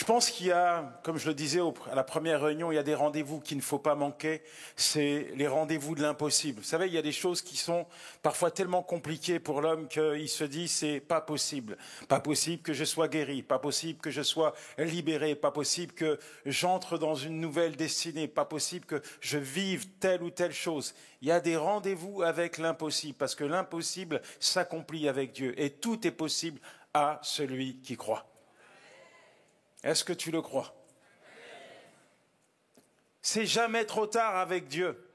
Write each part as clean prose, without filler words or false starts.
Je pense qu'il y a, comme je le disais à la première réunion, il y a des rendez-vous qu'il ne faut pas manquer, c'est les rendez-vous de l'impossible. Vous savez, il y a des choses qui sont parfois tellement compliquées pour l'homme qu'il se dit c'est pas possible. Pas possible que je sois guéri, pas possible que je sois libéré, pas possible que j'entre dans une nouvelle destinée, pas possible que je vive telle ou telle chose. Il y a des rendez-vous avec l'impossible, parce que l'impossible s'accomplit avec Dieu et tout est possible à celui qui croit. Est-ce que tu le crois? C'est jamais trop tard avec Dieu.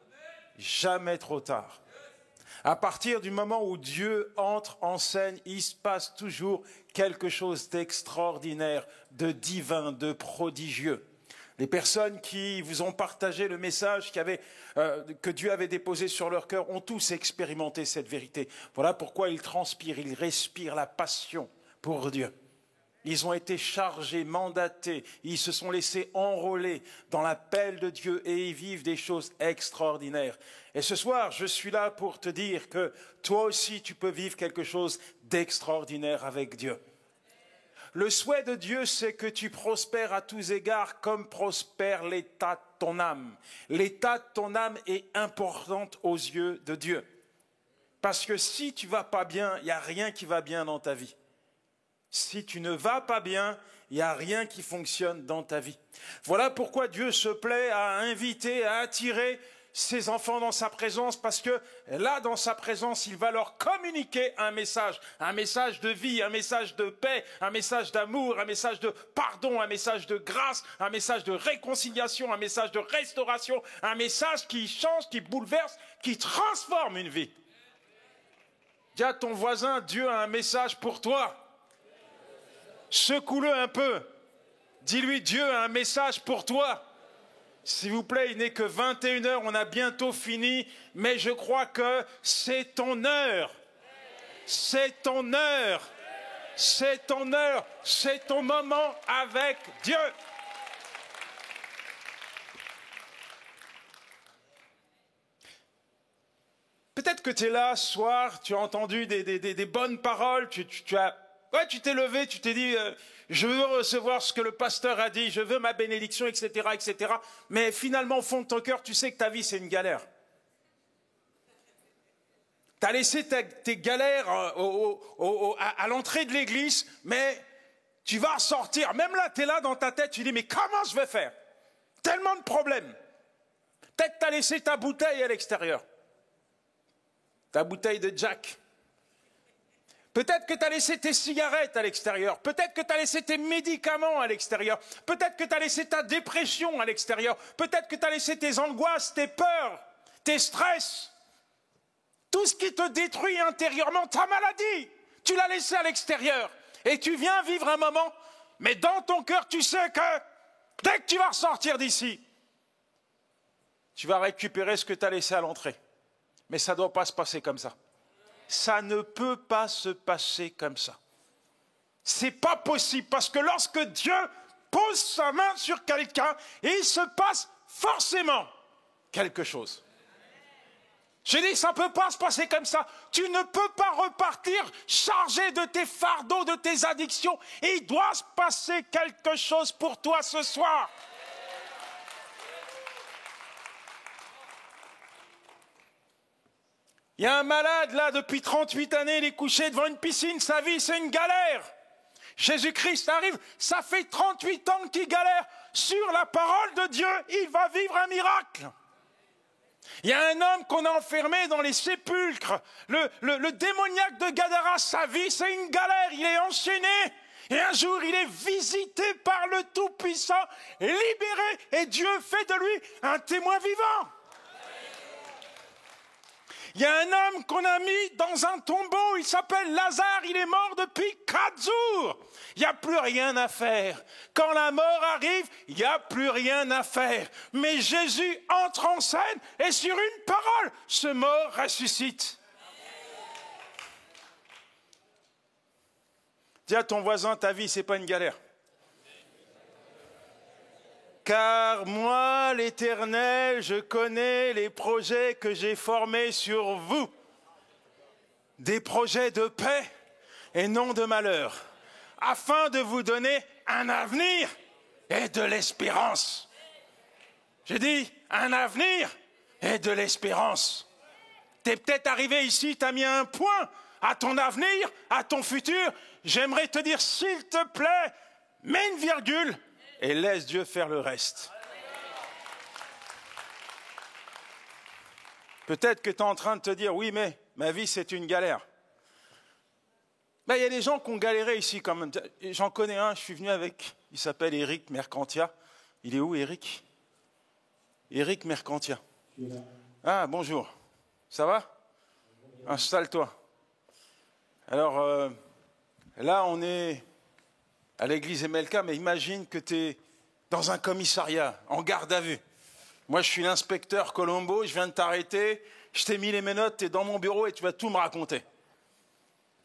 Jamais trop tard. À partir du moment où Dieu entre en scène, il se passe toujours quelque chose d'extraordinaire, de divin, de prodigieux. Les personnes qui vous ont partagé le message que Dieu avait déposé sur leur cœur ont tous expérimenté cette vérité. Voilà pourquoi ils transpirent, ils respirent la passion pour Dieu. Ils ont été chargés, mandatés, ils se sont laissés enrôler dans l'appel de Dieu et ils vivent des choses extraordinaires. Et ce soir, je suis là pour te dire que toi aussi, tu peux vivre quelque chose d'extraordinaire avec Dieu. Le souhait de Dieu, c'est que tu prospères à tous égards comme prospère l'état de ton âme. L'état de ton âme est important aux yeux de Dieu. Parce que si tu ne vas pas bien, il n'y a rien qui va bien dans ta vie. Si tu ne vas pas bien, il n'y a rien qui fonctionne dans ta vie. Voilà pourquoi Dieu se plaît à inviter, à attirer ses enfants dans sa présence, parce que là, dans sa présence, il va leur communiquer un message de vie, un message de paix, un message d'amour, un message de pardon, un message de grâce, un message de réconciliation, un message de restauration, un message qui change, qui bouleverse, qui transforme une vie. Dis à ton voisin, Dieu a un message pour toi. Secoue-le un peu. Dis-lui, Dieu a un message pour toi. S'il vous plaît, il n'est que 21h, on a bientôt fini, mais je crois que c'est ton heure. C'est ton heure. C'est ton heure. C'est ton moment avec Dieu. Peut-être que tu es là ce soir, tu as entendu des bonnes paroles, tu t'es levé, tu t'es dit, je veux recevoir ce que le pasteur a dit, je veux ma bénédiction, etc., etc. Mais finalement, au fond de ton cœur, tu sais que ta vie, c'est une galère. Tu as laissé tes galères à l'entrée de l'église, mais tu vas ressortir. Même là, tu es là dans ta tête, tu dis, mais comment je vais faire? Tellement de problèmes. Peut-être que tu as laissé ta bouteille à l'extérieur. Ta bouteille de Jack. Peut-être que tu as laissé tes cigarettes à l'extérieur. Peut-être que tu as laissé tes médicaments à l'extérieur. Peut-être que tu as laissé ta dépression à l'extérieur. Peut-être que tu as laissé tes angoisses, tes peurs, tes stress. Tout ce qui te détruit intérieurement, ta maladie, tu l'as laissé à l'extérieur. Et tu viens vivre un moment, mais dans ton cœur, tu sais que dès que tu vas ressortir d'ici, tu vas récupérer ce que tu as laissé à l'entrée. Mais ça ne doit pas se passer comme ça. Ça ne peut pas se passer comme ça. C'est pas possible, parce que lorsque Dieu pose sa main sur quelqu'un, il se passe forcément quelque chose. J'ai dit, ça ne peut pas se passer comme ça. Tu ne peux pas repartir chargé de tes fardeaux, de tes addictions. Il doit se passer quelque chose pour toi ce soir. Il y a un malade là, depuis 38 années, il est couché devant une piscine, sa vie c'est une galère. Jésus-Christ arrive, ça fait 38 ans qu'il galère. Sur la parole de Dieu, il va vivre un miracle. Il y a un homme qu'on a enfermé dans les sépulcres, le démoniaque de Gadara, sa vie c'est une galère, il est enchaîné. Et un jour, il est visité par le Tout-Puissant, libéré, et Dieu fait de lui un témoin vivant. Il y a un homme qu'on a mis dans un tombeau, il s'appelle Lazare, il est mort depuis 4 jours. Il n'y a plus rien à faire. Quand la mort arrive, il n'y a plus rien à faire. Mais Jésus entre en scène et sur une parole, ce mort ressuscite. Dis à ton voisin, ta vie, ce n'est pas une galère. Car moi, l'Éternel, je connais les projets que j'ai formés sur vous. Des projets de paix et non de malheur, afin de vous donner un avenir et de l'espérance. J'ai dit, un avenir et de l'espérance. Tu es peut-être arrivé ici, tu as mis un point à ton avenir, à ton futur. J'aimerais te dire, s'il te plaît, mets une virgule et laisse Dieu faire le reste. Peut-être que tu es en train de te dire, oui, mais ma vie, c'est une galère. Ben, il y a des gens qui ont galéré ici quand même. J'en connais un, je suis venu avec, il s'appelle Éric Mercantia. Il est où, Éric? Éric Mercantia. Ah, bonjour. Ça va? Installe-toi. Alors, là, on est à l'église Emelka, mais imagine que tu es dans un commissariat, en garde à vue. Moi, je suis l'inspecteur Colombo, je viens de t'arrêter, je t'ai mis les menottes, tu es dans mon bureau et tu vas tout me raconter.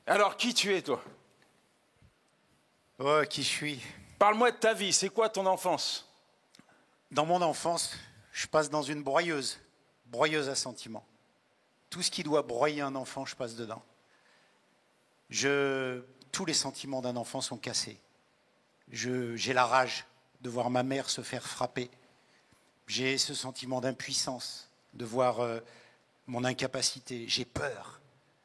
Alors, qui tu es, toi? Oh, qui je suis? Parle-moi de ta vie, c'est quoi ton enfance? Dans mon enfance, je passe dans une broyeuse à sentiments. Tout ce qui doit broyer un enfant, je passe dedans. Tous les sentiments d'un enfant sont cassés. J'ai la rage de voir ma mère se faire frapper. J'ai ce sentiment d'impuissance, de voir mon incapacité. J'ai peur.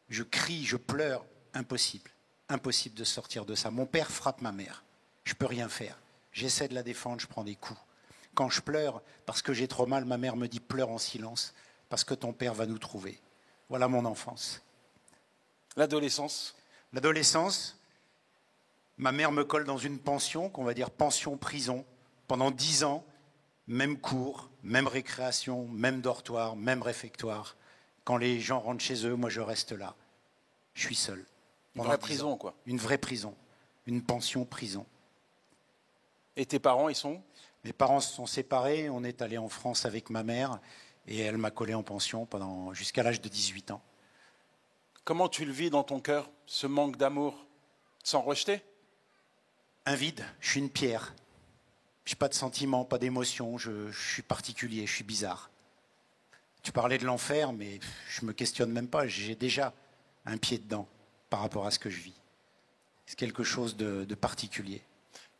Je crie, je pleure. Impossible. Impossible de sortir de ça. Mon père frappe ma mère. Je ne peux rien faire. J'essaie de la défendre, je prends des coups. Quand je pleure, parce que j'ai trop mal, ma mère me dit pleure en silence, parce que ton père va nous trouver. Voilà mon enfance. L'adolescence? L'adolescence, ma mère me colle dans une pension, qu'on va dire pension-prison, pendant 10 ans, même cours, même récréation, même dortoir, même réfectoire. Quand les gens rentrent chez eux, moi je reste là. Je suis seul. Une vraie prison, quoi. Une vraie prison. Une pension-prison. Et tes parents, ils sont où? Mes parents se sont séparés, on est allé en France avec ma mère, et elle m'a collé en pension jusqu'à l'âge de 18 ans. Comment tu le vis dans ton cœur, ce manque d'amour, sans rejeter? Un vide, je suis une pierre. Je n'ai pas de sentiments, pas d'émotions, je suis particulier, je suis bizarre. Tu parlais de l'enfer, mais je ne me questionne même pas, j'ai déjà un pied dedans par rapport à ce que je vis. C'est quelque chose de particulier.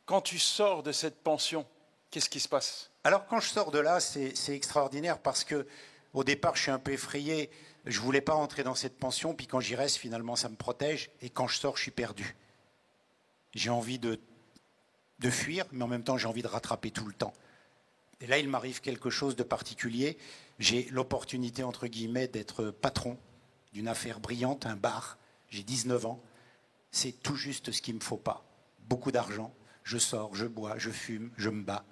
Quand tu sors de cette pension, qu'est-ce qui se passe? Alors quand je sors de là, c'est extraordinaire parce que au départ, je suis un peu effrayé. Je ne voulais pas entrer dans cette pension, puis quand j'y reste, finalement, ça me protège. Et quand je sors, je suis perdu. J'ai envie de fuir, mais en même temps, j'ai envie de rattraper tout le temps. Et là, il m'arrive quelque chose de particulier. J'ai l'opportunité, entre guillemets, d'être patron d'une affaire brillante, un bar. J'ai 19 ans. C'est tout juste ce qu'il ne me faut pas. Beaucoup d'argent. Je sors, je bois, je fume, je me bats.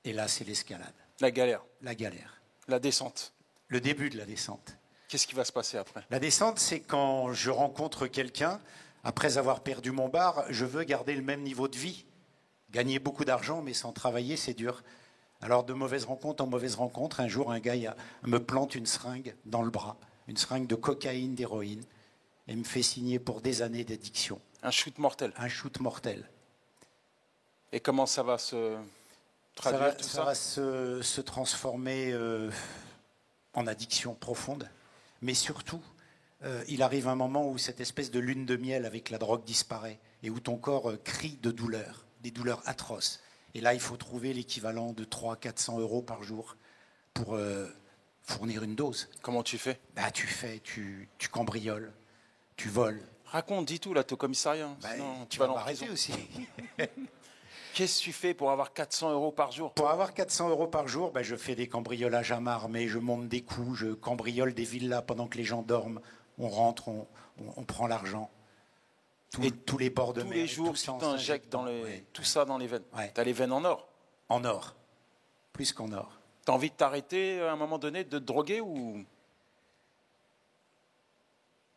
Et là, c'est l'escalade. La galère. La galère. La descente. Le début de la descente. Qu'est-ce qui va se passer après? La descente, c'est quand je rencontre quelqu'un, après avoir perdu mon bar, je veux garder le même niveau de vie. Gagner beaucoup d'argent, mais sans travailler, c'est dur. Alors, de mauvaise rencontre en mauvaise rencontre, un jour, un gars me plante une seringue dans le bras, une seringue de cocaïne, d'héroïne, et me fait signer pour des années d'addiction. Un shoot mortel. Un shoot mortel. Et comment ça va se traduire, ça va se transformer en addiction profonde. Mais surtout, il arrive un moment où cette espèce de lune de miel avec la drogue disparaît et où ton corps crie de douleur, des douleurs atroces. Et là, il faut trouver l'équivalent de 300-400 € par jour pour fournir une dose. Comment tu fais? Tu cambrioles, tu voles. Raconte, dis tout, là, t'es au commissariat. Sinon, tu vas m'arrêter aussi. Qu'est-ce que tu fais pour avoir 400 € par jour? Pour avoir 400 € par jour, je fais des cambriolages à main armée, je monte des coups, je cambriole des villas pendant que les gens dorment. On rentre, on prend l'argent. Tous les bords de mer. Tous les jours, tu t'injectes tout ça dans les veines. Ouais. Tu as les veines en or? En or. Plus qu'en or. Tu as envie de t'arrêter à un moment donné, de te droguer ou...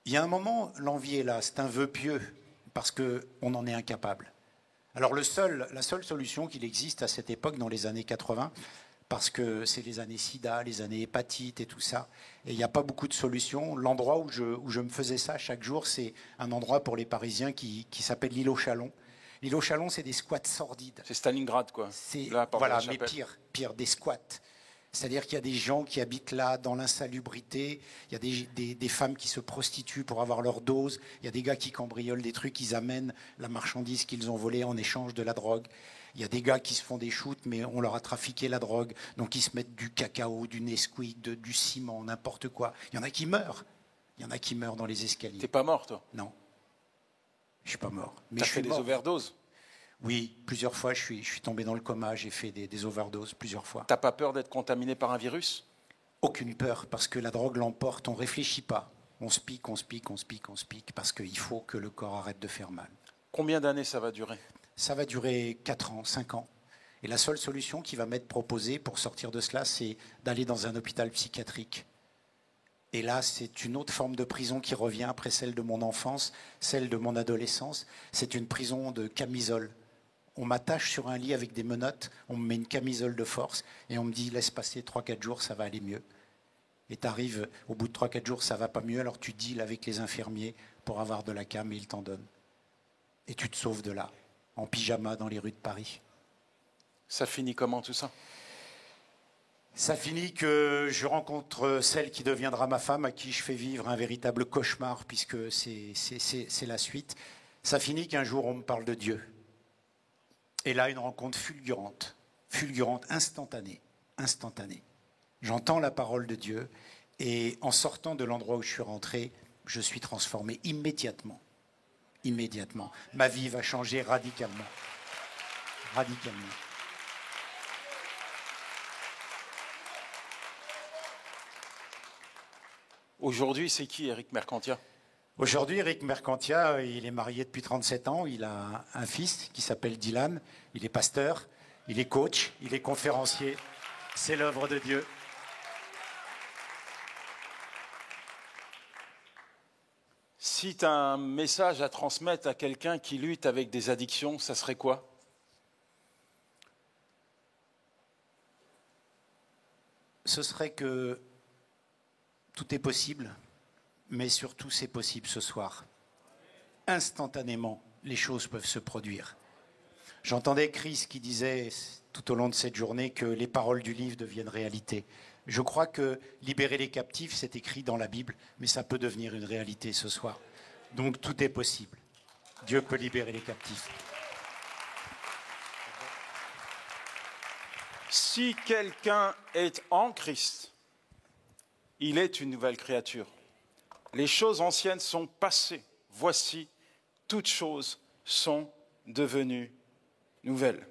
Il y a un moment, l'envie est là. C'est un vœu pieux parce qu'on en est incapable. Alors la seule solution qu'il existe à cette époque, dans les années 80, parce que c'est les années sida, les années hépatite et tout ça, et il n'y a pas beaucoup de solutions. L'endroit où je me faisais ça chaque jour, c'est un endroit pour les Parisiens qui s'appelle l'île aux Chalons. L'île aux Chalons, c'est des squats sordides. C'est Stalingrad, quoi. Voilà, mais pire, des squats. C'est-à-dire qu'il y a des gens qui habitent là dans l'insalubrité, il y a des femmes qui se prostituent pour avoir leur dose, il y a des gars qui cambriolent des trucs, ils amènent la marchandise qu'ils ont volée en échange de la drogue. Il y a des gars qui se font des shoots, mais on leur a trafiqué la drogue, donc ils se mettent du cacao, du Nesquik, du ciment, n'importe quoi. Il y en a qui meurent. Il y en a qui meurent dans les escaliers. T'es pas mort, toi? Non, je suis pas mort. Mais T'as je fait suis des mort. overdoses? Oui, plusieurs fois, je suis tombé dans le coma, j'ai fait des overdoses plusieurs fois. T'as pas peur d'être contaminé par un virus? Aucune peur, parce que la drogue l'emporte, on ne réfléchit pas. On se pique, on se pique, on se pique, on se pique, parce qu'il faut que le corps arrête de faire mal. Combien d'années ça va durer? Ça va durer 4 ans, 5 ans. Et la seule solution qui va m'être proposée pour sortir de cela, c'est d'aller dans un hôpital psychiatrique. Et là, c'est une autre forme de prison qui revient après celle de mon enfance, celle de mon adolescence. C'est une prison de camisole. On m'attache sur un lit avec des menottes, on me met une camisole de force et on me dit laisse passer 3-4 jours, ça va aller mieux. Et tu arrives, au bout de 3-4 jours, ça va pas mieux, alors tu deals avec les infirmiers pour avoir de la cam et ils t'en donnent. Et tu te sauves de là, en pyjama dans les rues de Paris. Ça finit comment tout ça? Ça finit que je rencontre celle qui deviendra ma femme, à qui je fais vivre un véritable cauchemar, puisque c'est la suite. Ça finit qu'un jour on me parle de Dieu. Et là, une rencontre fulgurante, instantanée. J'entends la parole de Dieu et en sortant de l'endroit où je suis rentré, je suis transformé immédiatement. Ma vie va changer radicalement. Aujourd'hui, c'est qui Éric Mercantia? Aujourd'hui, Éric Mercantia, il est marié depuis 37 ans. Il a un fils qui s'appelle Dylan. Il est pasteur, il est coach, il est conférencier. C'est l'œuvre de Dieu. Si tu as un message à transmettre à quelqu'un qui lutte avec des addictions, ça serait quoi? Ce serait que tout est possible, mais surtout c'est possible ce soir. Instantanément, les choses peuvent se produire. J'entendais Chris qui disait tout au long de cette journée que les paroles du livre deviennent réalité. Je crois que libérer les captifs, c'est écrit dans la Bible, mais ça peut devenir une réalité ce soir. Donc tout est possible. Dieu peut libérer les captifs. Si quelqu'un est en Christ, il est une nouvelle créature. Les choses anciennes sont passées. Voici, toutes choses sont devenues nouvelles.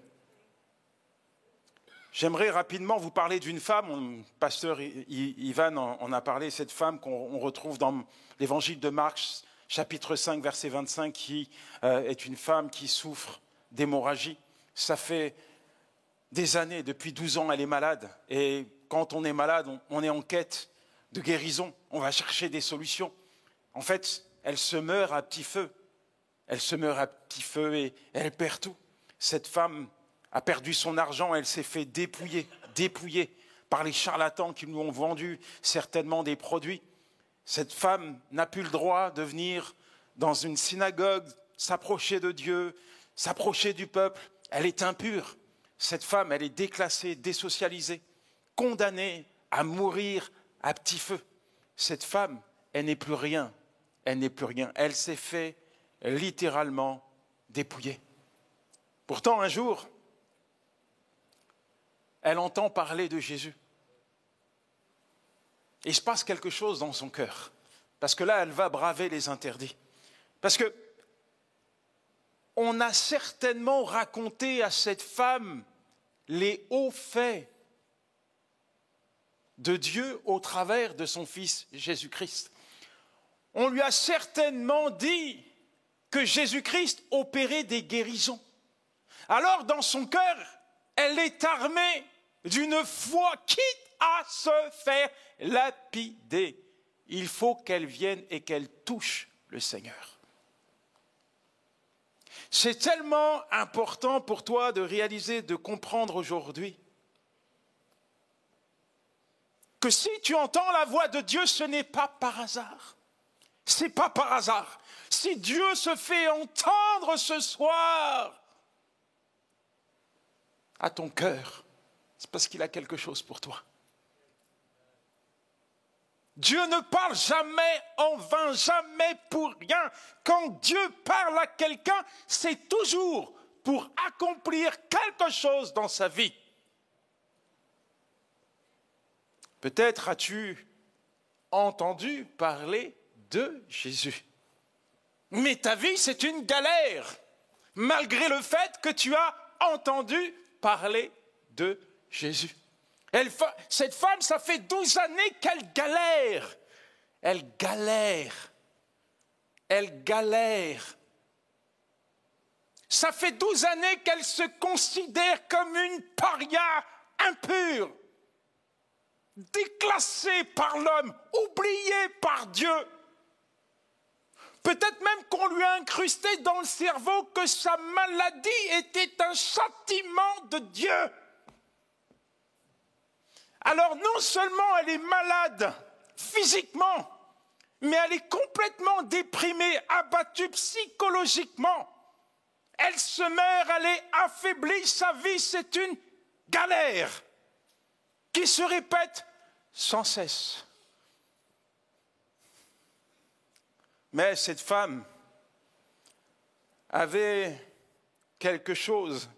J'aimerais rapidement vous parler d'une femme. Pasteur Ivan en a parlé, cette femme qu'on retrouve dans l'évangile de Marc, chapitre 5, verset 25, qui est une femme qui souffre d'hémorragie. Ça fait des années, depuis 12 ans, elle est malade. Et quand on est malade, on est en quête de guérison. On va chercher des solutions. En fait, elle se meurt à petit feu. Elle se meurt à petit feu et elle perd tout. Cette femme a perdu son argent, elle s'est fait dépouiller par les charlatans qui nous ont vendu certainement des produits. Cette femme n'a plus le droit de venir dans une synagogue, s'approcher de Dieu, s'approcher du peuple. Elle est impure. Cette femme, elle est déclassée, désocialisée, condamnée à mourir à petit feu. Cette femme, elle n'est plus rien. Elle s'est fait littéralement dépouiller. Pourtant, un jour, elle entend parler de Jésus. Et il se passe quelque chose dans son cœur. Parce que là, elle va braver les interdits. Parce que on a certainement raconté à cette femme les hauts faits de Dieu au travers de son Fils Jésus-Christ. On lui a certainement dit que Jésus-Christ opérait des guérisons. Alors, dans son cœur, elle est armée d'une foi quitte à se faire lapider. Il faut qu'elle vienne et qu'elle touche le Seigneur. C'est tellement important pour toi de réaliser, de comprendre aujourd'hui que si tu entends la voix de Dieu, ce n'est pas par hasard. C'est pas par hasard. Si Dieu se fait entendre ce soir à ton cœur, c'est parce qu'il a quelque chose pour toi. Dieu ne parle jamais en vain, jamais pour rien. Quand Dieu parle à quelqu'un, c'est toujours pour accomplir quelque chose dans sa vie. Peut-être as-tu entendu parler de Jésus. Mais ta vie, c'est une galère, malgré le fait que tu as entendu parler de Jésus. Cette femme, ça fait 12 années qu'elle galère. Elle galère. Elle galère. Ça fait 12 années qu'elle se considère comme une paria impure, déclassée par l'homme, oubliée par Dieu. Peut-être même qu'on lui a incrusté dans le cerveau que sa maladie était un châtiment de Dieu. Alors non seulement elle est malade physiquement, mais elle est complètement déprimée, abattue psychologiquement. Elle se meurt, elle est affaiblie, sa vie c'est une galère qui se répète sans cesse. Mais cette femme avait quelque chose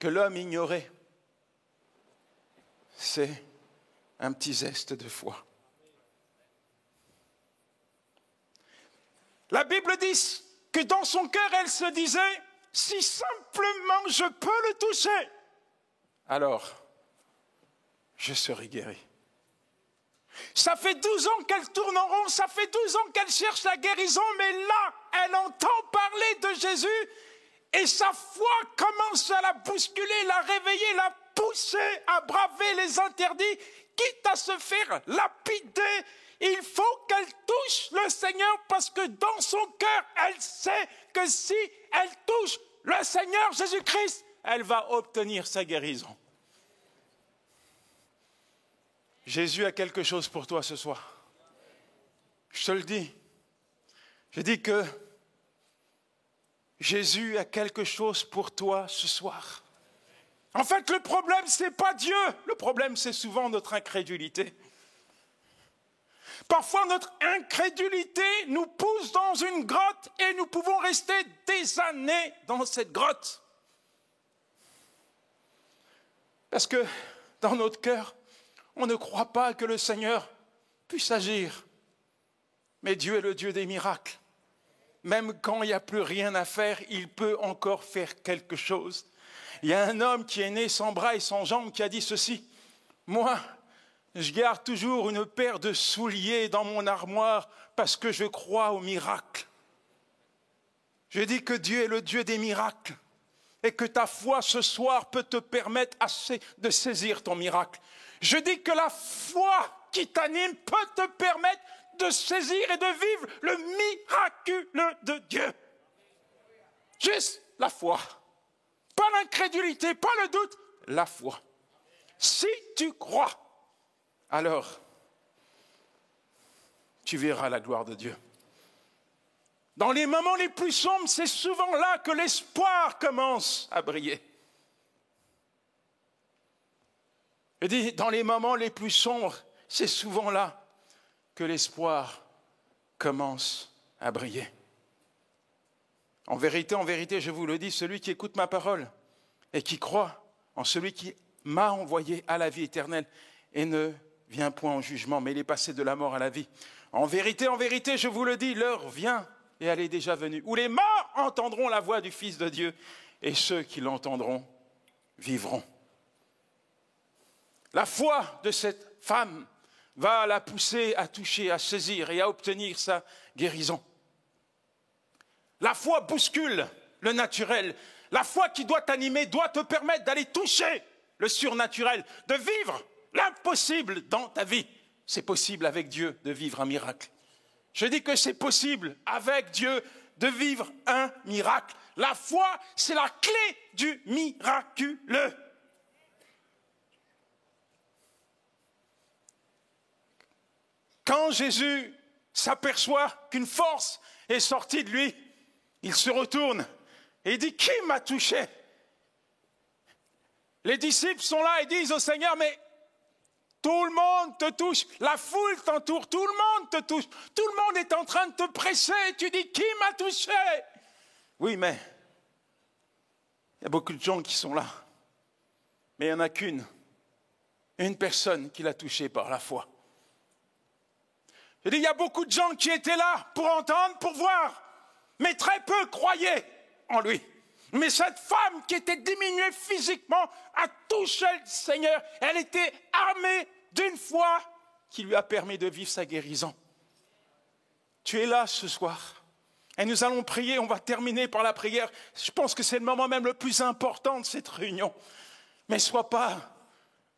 que l'homme ignorait. C'est un petit zeste de foi. La Bible dit que dans son cœur, elle se disait, si simplement je peux le toucher, alors je serai guérie. Ça fait 12 ans qu'elle tourne en rond, ça fait 12 ans qu'elle cherche la guérison, mais là, elle entend parler de Jésus et sa foi commence à la bousculer, la réveiller, la pousser à braver les interdits, quitte à se faire lapider. Il faut qu'elle touche le Seigneur parce que dans son cœur, elle sait que si elle touche le Seigneur Jésus-Christ, elle va obtenir sa guérison. Jésus a quelque chose pour toi ce soir. Je te le dis. Je dis que Jésus a quelque chose pour toi ce soir. En fait, le problème, ce n'est pas Dieu. Le problème, c'est souvent notre incrédulité. Parfois, notre incrédulité nous pousse dans une grotte et nous pouvons rester des années dans cette grotte. Parce que dans notre cœur, on ne croit pas que le Seigneur puisse agir. Mais Dieu est le Dieu des miracles. Même quand il n'y a plus rien à faire, il peut encore faire quelque chose. Il y a un homme qui est né sans bras et sans jambes qui a dit ceci. Moi, je garde toujours une paire de souliers dans mon armoire parce que je crois aux miracles. Je dis que Dieu est le Dieu des miracles et que ta foi ce soir peut te permettre de saisir ton miracle. Je dis que la foi qui t'anime peut te permettre de saisir et de vivre le miraculeux de Dieu. Juste la foi. Pas l'incrédulité, pas le doute, la foi. Si tu crois, alors tu verras la gloire de Dieu. Dans les moments les plus sombres, c'est souvent là que l'espoir commence à briller. Je dis, dans les moments les plus sombres, c'est souvent là que l'espoir commence à briller. En vérité, je vous le dis, celui qui écoute ma parole et qui croit en celui qui m'a envoyé à la vie éternelle et ne vient point en jugement, mais il est passé de la mort à la vie. En vérité, je vous le dis, l'heure vient et elle est déjà venue, où les morts entendront la voix du Fils de Dieu et ceux qui l'entendront vivront. La foi de cette femme va la pousser à toucher, à saisir et à obtenir sa guérison. La foi bouscule le naturel. La foi qui doit t'animer doit te permettre d'aller toucher le surnaturel, de vivre l'impossible dans ta vie. C'est possible avec Dieu de vivre un miracle. Je dis que c'est possible avec Dieu de vivre un miracle. La foi, c'est la clé du miraculeux. Quand Jésus s'aperçoit qu'une force est sortie de lui, il se retourne et il dit « Qui m'a touché ?» Les disciples sont là et disent au Seigneur « Mais Tout le monde te touche. La foule t'entoure. Tout le monde te touche. Tout le monde est en train de te presser. Tu dis, qui m'a touché? Oui, mais il y a beaucoup de gens qui sont là. Mais il n'y en a une personne qui l'a touché par la foi. Je dis, il y a beaucoup de gens qui étaient là pour entendre, pour voir. Mais très peu croyaient en lui. Mais cette femme qui était diminuée physiquement a touché le Seigneur. Elle était armée d'une foi qui lui a permis de vivre sa guérison. Tu es là ce soir. Et nous allons prier, on va terminer par la prière. Je pense que c'est le moment même le plus important de cette réunion. Mais sois pas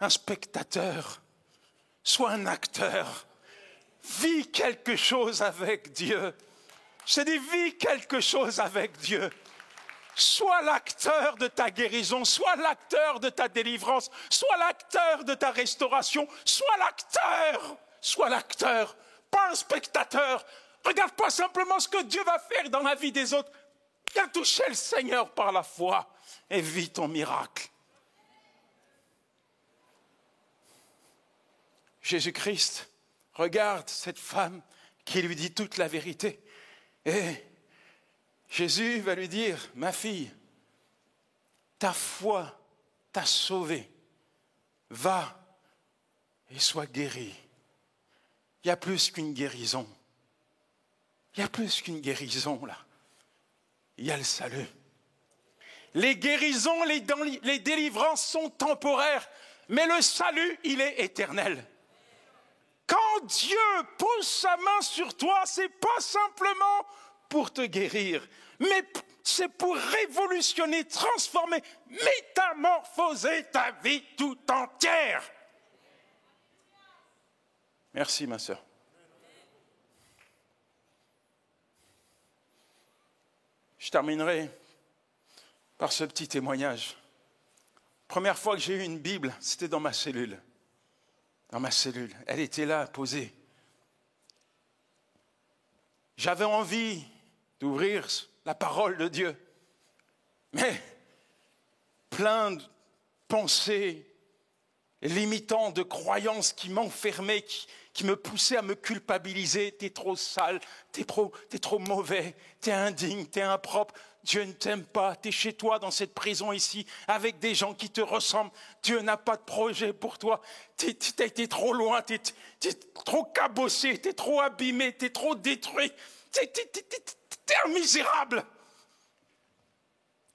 un spectateur, sois un acteur. Vis quelque chose avec Dieu. Je te dis, vis quelque chose avec Dieu. Sois l'acteur de ta guérison, sois l'acteur de ta délivrance, sois l'acteur de ta restauration, sois l'acteur, pas un spectateur. Regarde pas simplement ce que Dieu va faire dans la vie des autres. Viens toucher le Seigneur par la foi et vis ton miracle. Jésus-Christ regarde cette femme qui lui dit toute la vérité. Et Jésus va lui dire, ma fille, ta foi t'a sauvée. Va et sois guérie. Il y a plus qu'une guérison. Il y a plus qu'une guérison là. Il y a le salut. Les guérisons, les délivrances sont temporaires, mais le salut, il est éternel. Quand Dieu pose sa main sur toi, c'est pas simplement pour te guérir, mais c'est pour révolutionner, transformer, métamorphoser ta vie tout entière. Merci ma sœur. Je terminerai par ce petit témoignage. Première fois que j'ai eu une Bible, c'était dans ma cellule. Dans ma cellule. Elle était là, posée. J'avais envie d'ouvrir la parole de Dieu. Mais plein de pensées limitantes, de croyances qui m'enfermaient, qui me poussaient à me culpabiliser. T'es trop sale, t'es trop mauvais, t'es indigne, t'es impropre. Dieu ne t'aime pas, t'es chez toi dans cette prison ici, avec des gens qui te ressemblent. Dieu n'a pas de projet pour toi. T'es trop loin, t'es trop cabossé, t'es trop abîmé, t'es trop détruit. T'es un misérable.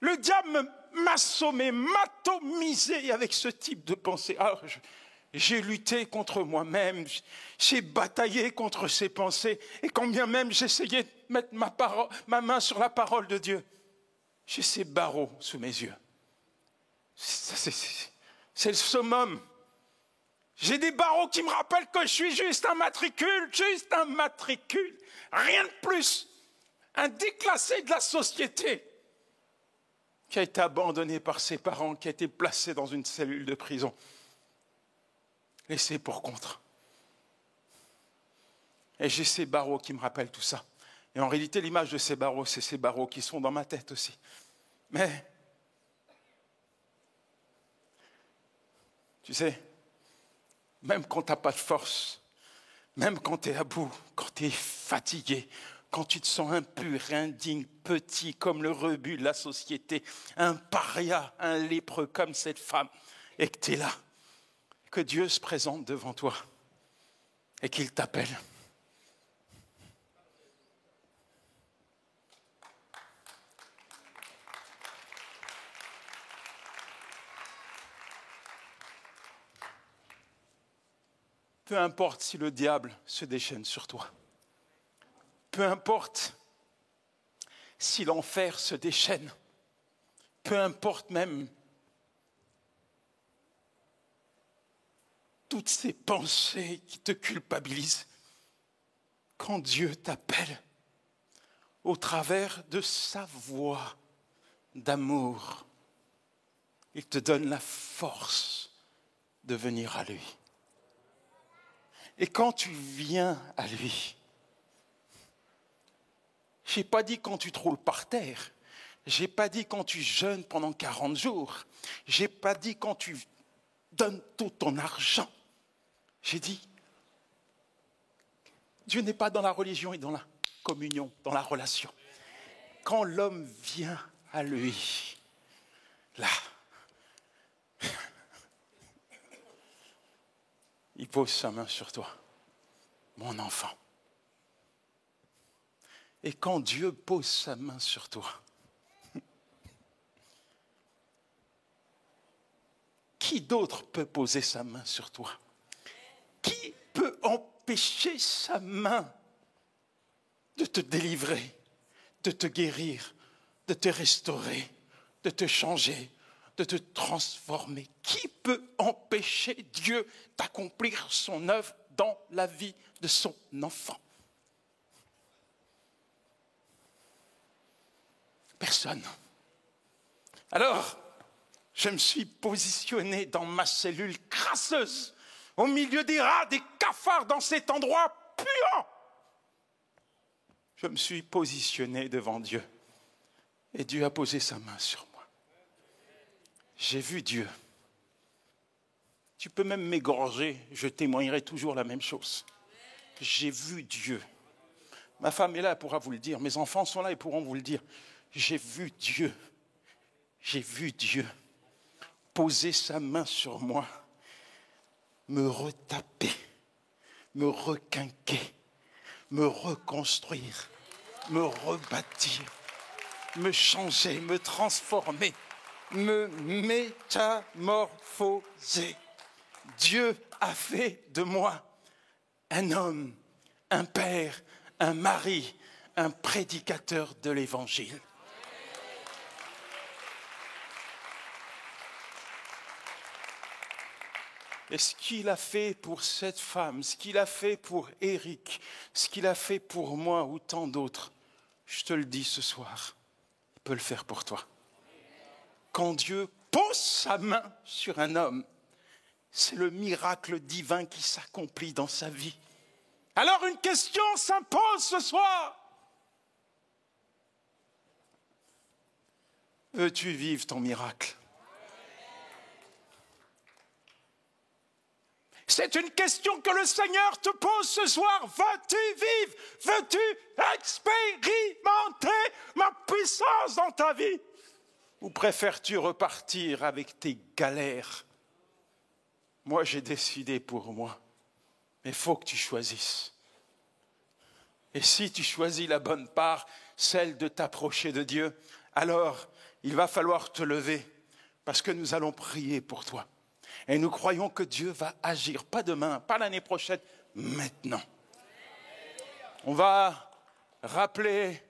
Le diable m'assommait, m'atomisait avec ce type de pensée. Alors, j'ai lutté contre moi-même, j'ai bataillé contre ces pensées, et quand bien même j'essayais de mettre ma main sur la parole de Dieu, j'ai ces barreaux sous mes yeux. C'est le summum. J'ai des barreaux qui me rappellent que je suis juste un matricule, rien de plus. Un déclassé de la société qui a été abandonné par ses parents, qui a été placé dans une cellule de prison. Laissé pour contre. Et j'ai ces barreaux qui me rappellent tout ça. Et en réalité, l'image de ces barreaux, c'est ces barreaux qui sont dans ma tête aussi. Mais, tu sais, même quand tu n'as pas de force, même quand tu es à bout, quand tu es fatigué, quand tu te sens impur, indigne, petit comme le rebut de la société, un paria, un lépreux comme cette femme, et que tu es là, que Dieu se présente devant toi et qu'il t'appelle. Peu importe si le diable se déchaîne sur toi. Peu importe si l'enfer se déchaîne. Peu importe même toutes ces pensées qui te culpabilisent. Quand Dieu t'appelle au travers de sa voix d'amour, il te donne la force de venir à lui. Et quand tu viens à lui, je n'ai pas dit quand tu te roules par terre, je n'ai pas dit quand tu jeûnes pendant 40 jours, je n'ai pas dit quand tu donnes tout ton argent. J'ai dit, Dieu n'est pas dans la religion et dans la communion, dans la relation. Quand l'homme vient à lui, là, il pose sa main sur toi, mon enfant. Et quand Dieu pose sa main sur toi, qui d'autre peut poser sa main sur toi? Qui peut empêcher sa main de te délivrer, de te guérir, de te restaurer, de te changer, de te transformer? Qui peut empêcher Dieu d'accomplir son œuvre dans la vie de son enfant? Personne. Alors, je me suis positionné dans ma cellule crasseuse, au milieu des rats, des cafards, dans cet endroit puant. Je me suis positionné devant Dieu et Dieu a posé sa main sur moi. J'ai vu Dieu. Tu peux même m'égorger, je témoignerai toujours la même chose. J'ai vu Dieu. Ma femme est là, elle pourra vous le dire. Mes enfants sont là, ils pourront vous le dire. J'ai vu Dieu. J'ai vu Dieu poser sa main sur moi, me retaper, me requinquer, me reconstruire, me rebâtir, me changer, me transformer, me métamorphoser. Dieu a fait de moi un homme, un père, un mari, un prédicateur de l'Évangile. Et ce qu'il a fait pour cette femme, ce qu'il a fait pour Éric, ce qu'il a fait pour moi ou tant d'autres, je te le dis ce soir, il peut le faire pour toi. Quand Dieu pose sa main sur un homme, c'est le miracle divin qui s'accomplit dans sa vie. Alors une question s'impose ce soir. Veux-tu vivre ton miracle? C'est une question que le Seigneur te pose ce soir. Veux-tu vivre? Veux-tu expérimenter ma puissance dans ta vie? Ou préfères-tu repartir avec tes galères? Moi, j'ai décidé pour moi. Mais il faut que tu choisisses. Et si tu choisis la bonne part, celle de t'approcher de Dieu, alors il va falloir te lever parce que nous allons prier pour toi. Et nous croyons que Dieu va agir, pas demain, pas l'année prochaine, maintenant. On va rappeler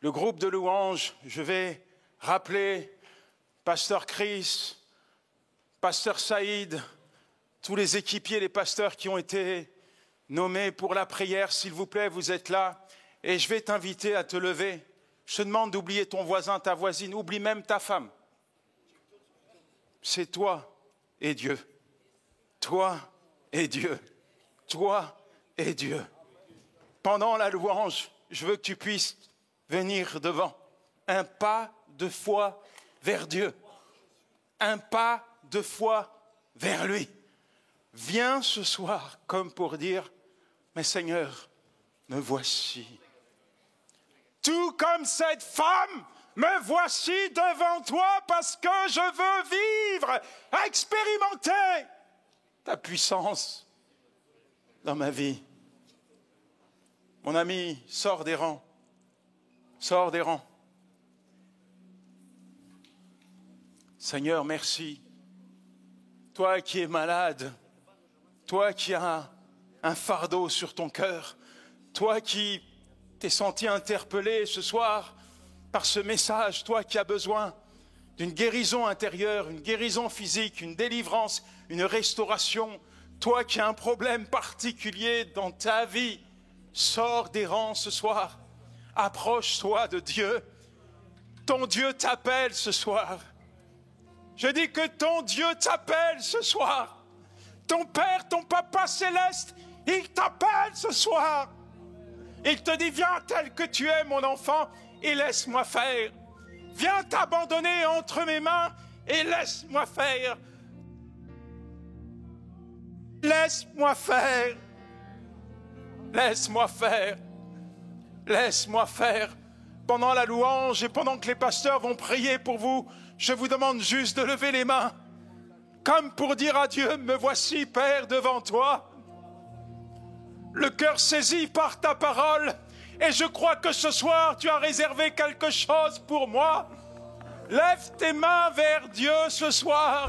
le groupe de louanges. Je vais rappeler Pasteur Chris, Pasteur Saïd, tous les équipiers, les pasteurs qui ont été nommés pour la prière. S'il vous plaît, vous êtes là. Et je vais t'inviter à te lever. Je te demande d'oublier ton voisin, ta voisine, oublie même ta femme. C'est toi et Dieu. Toi et Dieu. Toi et Dieu. Pendant la louange, je veux que tu puisses venir devant. Un pas de foi vers Dieu. Un pas de foi vers lui. Viens ce soir comme pour dire, mais Seigneur, me voici. Tout comme cette femme, me voici devant toi parce que je veux vivre, expérimenter ta puissance dans ma vie. Mon ami, sors des rangs. Sors des rangs. Seigneur, merci. Toi qui es malade, toi qui as un fardeau sur ton cœur, toi qui t'es senti interpellé ce soir par ce message, toi qui as besoin d'une guérison intérieure, une guérison physique, une délivrance, une restauration, toi qui as un problème particulier dans ta vie, sors des rangs ce soir, approche-toi de Dieu. Ton Dieu t'appelle ce soir. Je dis que ton Dieu t'appelle ce soir. Ton Père, ton Papa céleste, il t'appelle ce soir. Il te dit, viens tel que tu es, mon enfant, et laisse-moi faire. Viens t'abandonner entre mes mains et laisse-moi faire. Laisse-moi faire. Laisse-moi faire. Laisse-moi faire. Pendant la louange et pendant que les pasteurs vont prier pour vous, je vous demande juste de lever les mains, comme pour dire à Dieu, me voici, Père, devant toi. Le cœur saisi par ta parole, et je crois que ce soir, tu as réservé quelque chose pour moi. Lève tes mains vers Dieu ce soir.